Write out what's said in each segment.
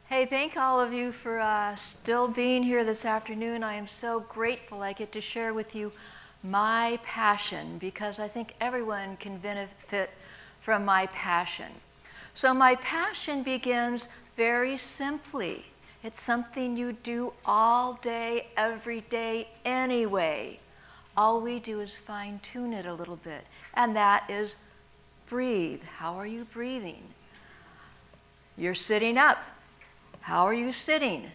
Hey, thank all of you for still being here this afternoon. I am so grateful I get to share with you my passion because I think everyone can benefit from my passion. So my passion begins very simply. It's something you do all day, every day, anyway. All we do is fine-tune it a little bit, and that is breathe. How are you breathing? You're sitting up. How are you sitting?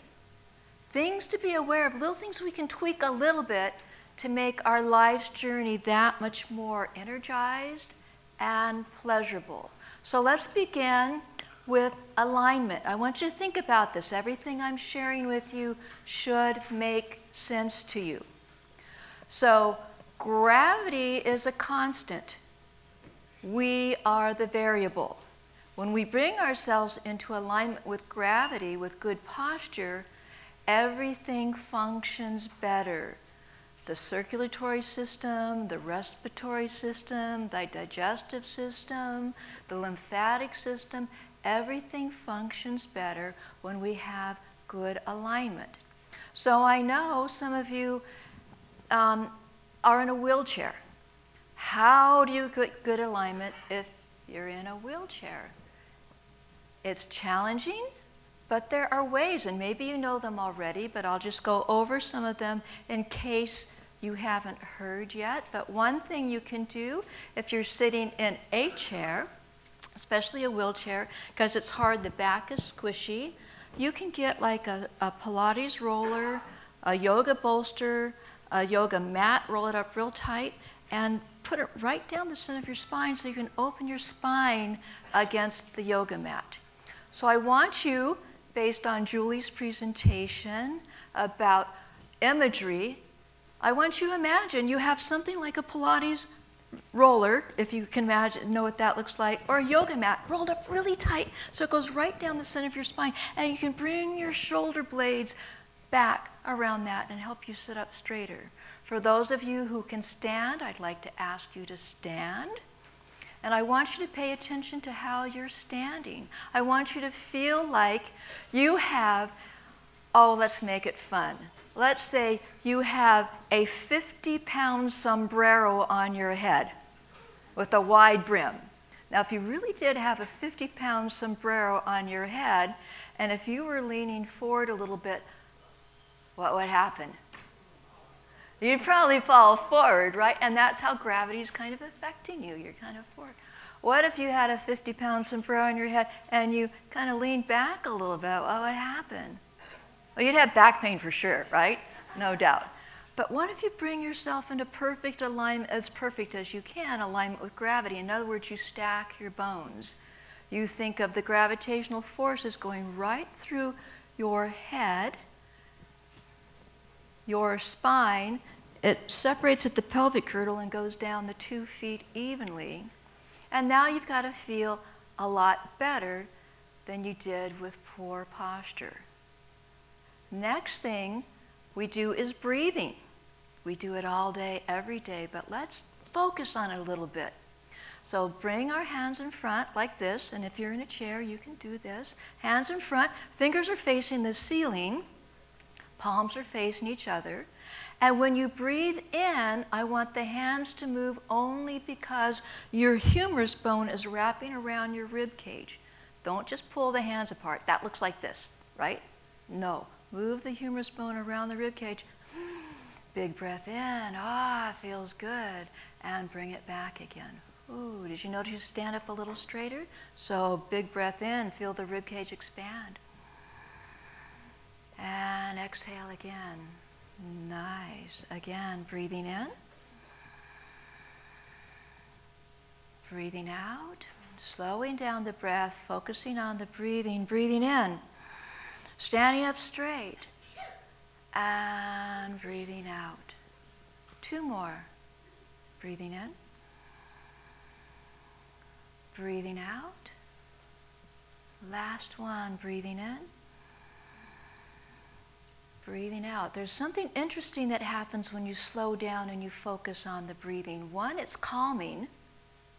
Things to be aware of, little things we can tweak a little bit to make our life's journey that much more energized and pleasurable. So let's begin with alignment. I want you to think about this. Everything I'm sharing with you should make sense to you. So gravity is a constant. We are the variable. When we bring ourselves into alignment with gravity, with good posture, everything functions better. The circulatory system, the respiratory system, the digestive system, the lymphatic system, everything functions better when we have good alignment. So I know some of you are in a wheelchair. How do you get good alignment if you're in a wheelchair? It's challenging, but there are ways, and maybe you know them already, but I'll just go over some of them in case you haven't heard yet. But one thing you can do if you're sitting in a chair, especially a wheelchair, because it's hard, the back is squishy, you can get like a Pilates roller, a yoga bolster, a yoga mat, roll it up real tight, and put it right down the center of your spine so you can open your spine against the yoga mat. So I want you, based on Julie's presentation about imagery, I want you to imagine you have something like a Pilates roller, if you can know what that looks like, or a yoga mat rolled up really tight so it goes right down the center of your spine, and you can bring your shoulder blades back around that and help you sit up straighter. For those of you who can stand, I'd like to ask you to stand. And I want you to pay attention to how you're standing. I want you to feel like you have, let's make it fun. Let's say you have a 50-pound sombrero on your head with a wide brim. Now, if you really did have a 50-pound sombrero on your head, and if you were leaning forward a little bit, what would happen? You'd probably fall forward, right? And that's how gravity is kind of affecting you. You're kind of forward. What if you had a 50-pound sombrero on your head and you kind of leaned back a little bit? What would happen? Well, you'd have back pain for sure, right? No doubt. But what if you bring yourself into perfect alignment, as perfect as you can, alignment with gravity? In other words, you stack your bones. You think of the gravitational forces going right through your head, your spine. It separates at the pelvic girdle and goes down the 2 feet evenly. And now you've got to feel a lot better than you did with poor posture. Next thing we do is breathing. We do it all day, every day, but let's focus on it a little bit. So bring our hands in front like this, and if you're in a chair, you can do this. Hands in front, fingers are facing the ceiling, palms are facing each other. And when you breathe in, I want the hands to move only because your humerus bone is wrapping around your rib cage. Don't just pull the hands apart. That looks like this, right? No. Move the humerus bone around the rib cage. Big breath in. Feels good. And bring it back again. Ooh, did you notice you stand up a little straighter? So big breath in. Feel the rib cage expand. And exhale again. Nice. Again, breathing in. Breathing out. Slowing down the breath, focusing on the breathing. Breathing in. Standing up straight. And breathing out. 2 more. Breathing in. Breathing out. Last one. Breathing in. Breathing out. There's something interesting that happens when you slow down and you focus on the breathing. 1, it's calming.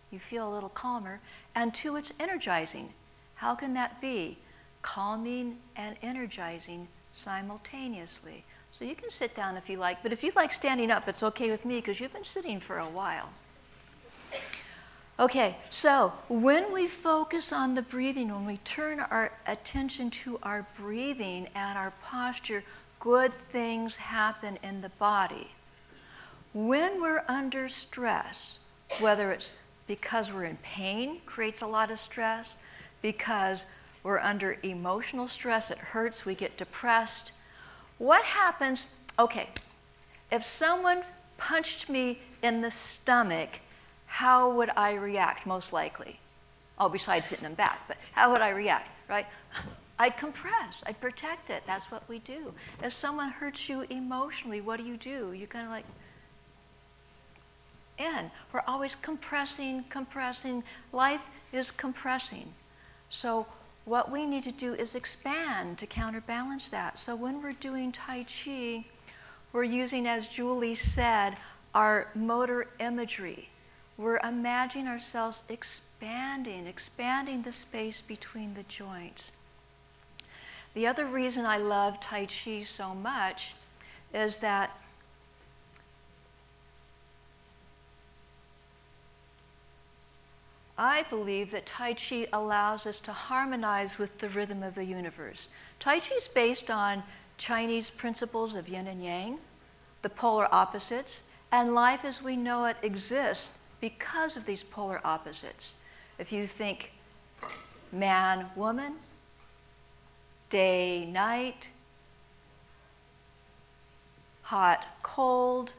You feel a little calmer. And 2, it's energizing. How can that be? calming and energizing simultaneously. So you can sit down if you like, but if you like standing up, it's okay with me because you've been sitting for a while. Okay, so when we focus on the breathing, when we turn our attention to our breathing and our posture, good things happen in the body. When we're under stress, whether it's because we're in pain, creates a lot of stress, because we're under emotional stress, it hurts, we get depressed. What happens, okay, if someone punched me in the stomach, how would I react most likely? Oh, besides sitting them back, but how would I react, right? I'd compress, I'd protect it, that's what we do. If someone hurts you emotionally, what do? You kind of like, we're always compressing, compressing. Life is compressing. So what we need to do is expand to counterbalance that. So when we're doing Tai Chi, we're using, as Julie said, our motor imagery. We're imagining ourselves expanding the space between the joints. The other reason I love Tai Chi so much is that I believe that Tai Chi allows us to harmonize with the rhythm of the universe. Tai Chi is based on Chinese principles of yin and yang, the polar opposites, and life as we know it exists because of these polar opposites. If you think man, woman, day, night, hot, cold,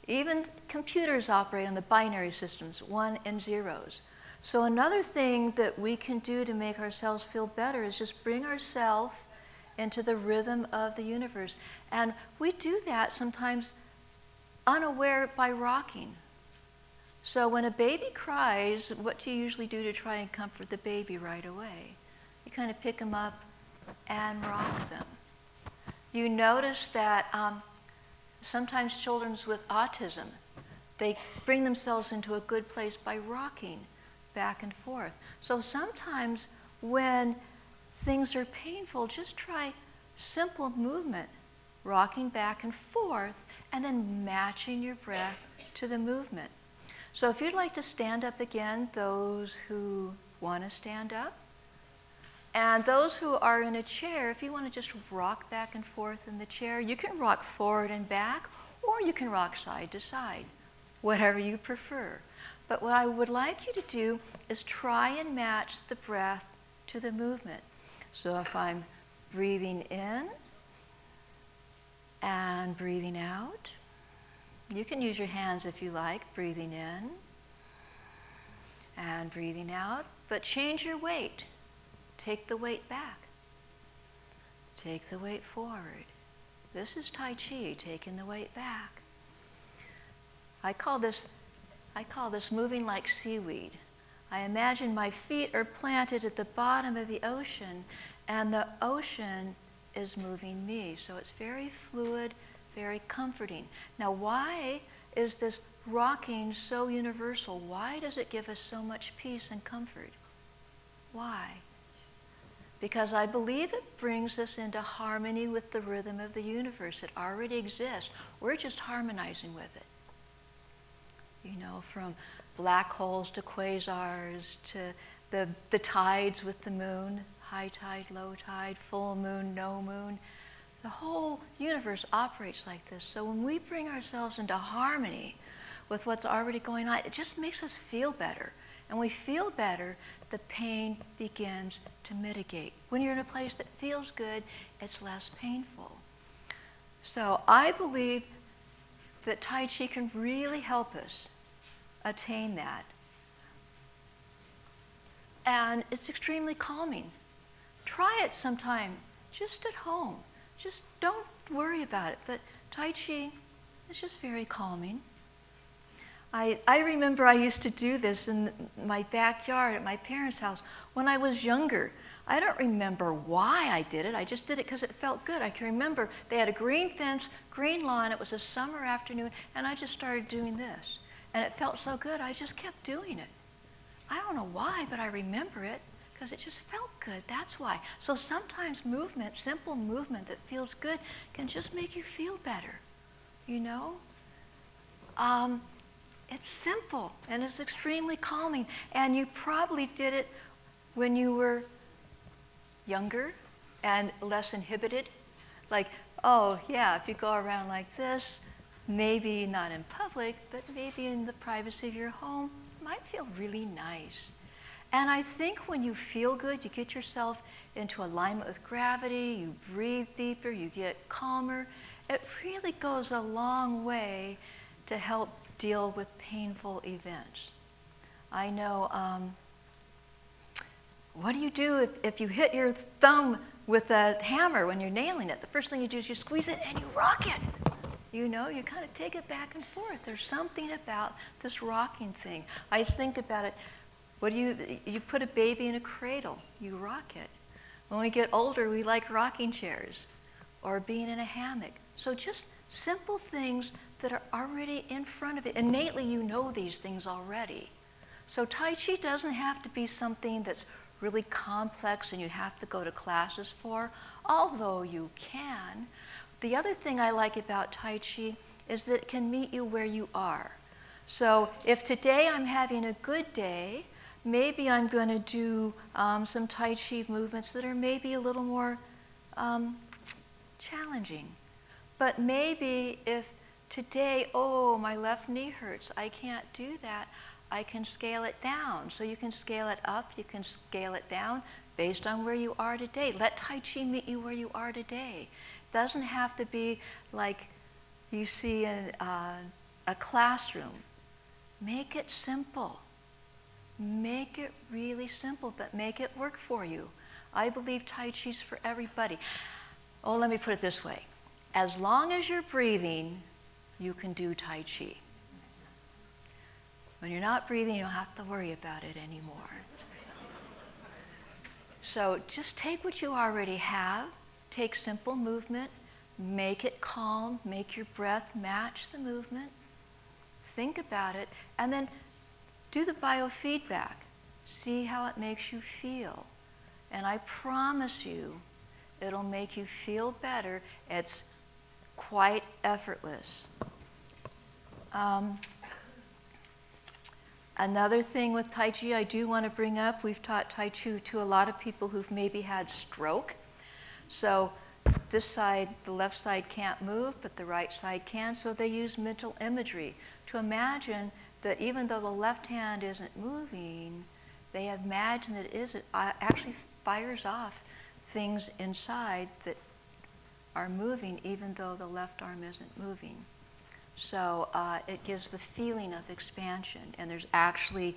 even computers operate on the binary systems, 1 and 0s. So another thing that we can do to make ourselves feel better is just bring ourselves into the rhythm of the universe. And we do that sometimes unaware by rocking. So when a baby cries, what do you usually do to try and comfort the baby right away? You kind of pick them up and rock them. You notice that sometimes children with autism, they bring themselves into a good place by rocking back and forth. So sometimes when things are painful, just try simple movement, rocking back and forth, and then matching your breath to the movement. So if you'd like to stand up again, those who want to stand up, and those who are in a chair, if you want to just rock back and forth in the chair, you can rock forward and back, or you can rock side to side, whatever you prefer. But what I would like you to do is try and match the breath to the movement. So if I'm breathing in and breathing out, you can use your hands if you like, breathing in and breathing out, but change your weight. Take the weight back. Take the weight forward. This is Tai Chi, taking the weight back. I call this moving like seaweed. I imagine my feet are planted at the bottom of the ocean, and the ocean is moving me. So it's very fluid, very comforting. Now, why is this rocking so universal? Why does it give us so much peace and comfort? Why? Because I believe it brings us into harmony with the rhythm of the universe. It already exists. We're just harmonizing with it. You know, from black holes to quasars to the tides with the moon, high tide, low tide, full moon, no moon. The whole universe operates like this. So when we bring ourselves into harmony with what's already going on, it just makes us feel better. And we feel better, the pain begins to mitigate. When you're in a place that feels good, it's less painful. So I believe that Tai Chi can really help us attain that. And it's extremely calming. Try it sometime, just at home. Just don't worry about it. But Tai Chi is just very calming. I remember I used to do this in my backyard at my parents' house when I was younger. I don't remember why I did it. I just did it because it felt good. I can remember they had a green fence, green lawn. It was a summer afternoon, and I just started doing this. And it felt so good, I just kept doing it. I don't know why, but I remember it Because it just felt good, that's why. So sometimes movement, simple movement that feels good can just make you feel better, you know? It's simple and it's extremely calming. And you probably did it when you were younger and less inhibited. Like, oh yeah, if you go around like this, maybe not in public, but maybe in the privacy of your home, it might feel really nice. And I think when you feel good, you get yourself into alignment with gravity, you breathe deeper, you get calmer. It really goes a long way to help deal with painful events. I know, what do you do if you hit your thumb with a hammer when you're nailing it? The first thing you do is you squeeze it and you rock it. You know, you kind of take it back and forth. There's something about this rocking thing. I think about it. What do you put a baby in a cradle, you rock it. When we get older, we like rocking chairs or being in a hammock. So just simple things that are already in front of it. Innately, you know these things already. So Tai Chi doesn't have to be something that's really complex and you have to go to classes for, although you can. The other thing I like about Tai Chi is that it can meet you where you are. So if today I'm having a good day, maybe I'm going to do some Tai Chi movements that are maybe a little more challenging. But maybe if today, oh, my left knee hurts, I can't do that, I can scale it down. So you can scale it up, you can scale it down based on where you are today. Let Tai Chi meet you where you are today. It doesn't have to be like you see in a classroom. Make it simple. Make it really simple, but make it work for you. I believe Tai Chi's for everybody. Oh, let me put it this way. As long as you're breathing, you can do Tai Chi. When you're not breathing, you don't have to worry about it anymore. So just take what you already have, take simple movement, make it calm, make your breath match the movement, think about it, and then do the biofeedback. See how it makes you feel. And I promise you, it'll make you feel better. It's quite effortless. Another thing with Tai Chi I do want to bring up, we've taught Tai Chi to a lot of people who've maybe had stroke. So this side, the left side can't move, but the right side can, so they use mental imagery to imagine that even though the left hand isn't moving, they imagine that it actually fires off things inside that are moving even though the left arm isn't moving. So it gives the feeling of expansion, and there's actually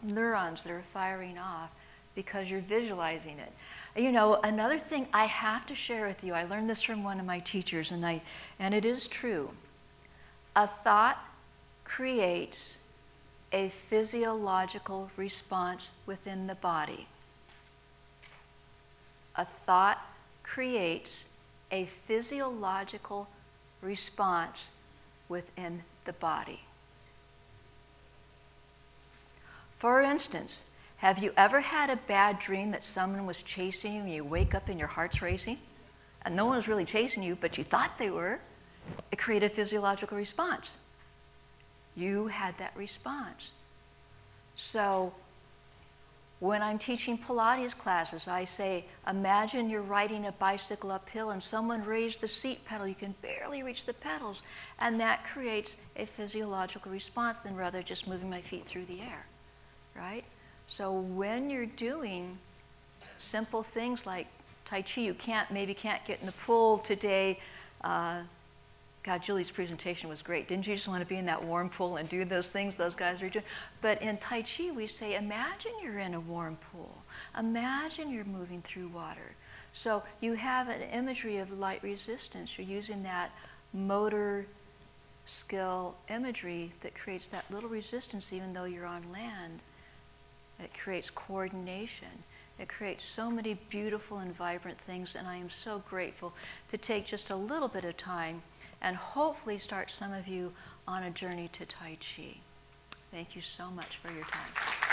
neurons that are firing off because you're visualizing it. You know, another thing I have to share with you, I learned this from one of my teachers, and it is true. A thought creates a physiological response within the body. A thought creates a physiological response within the body. For instance, have you ever had a bad dream that someone was chasing you and you wake up and your heart's racing? And no one was really chasing you, but you thought they were. It created a physiological response. You had that response. So when I'm teaching Pilates classes, I say, imagine you're riding a bicycle uphill and someone raised the seat pedal. You can barely reach the pedals. And that creates a physiological response than rather just moving my feet through the air, right? So when you're doing simple things like Tai Chi, you maybe can't get in the pool today. God, Julie's presentation was great. Didn't you just want to be in that warm pool and do those things those guys are doing? But in Tai Chi, we say, imagine you're in a warm pool. Imagine you're moving through water. So you have an imagery of light resistance. You're using that motor skill imagery that creates that little resistance even though you're on land. It creates coordination. It creates so many beautiful and vibrant things, and I am so grateful to take just a little bit of time and hopefully start some of you on a journey to Tai Chi. Thank you so much for your time.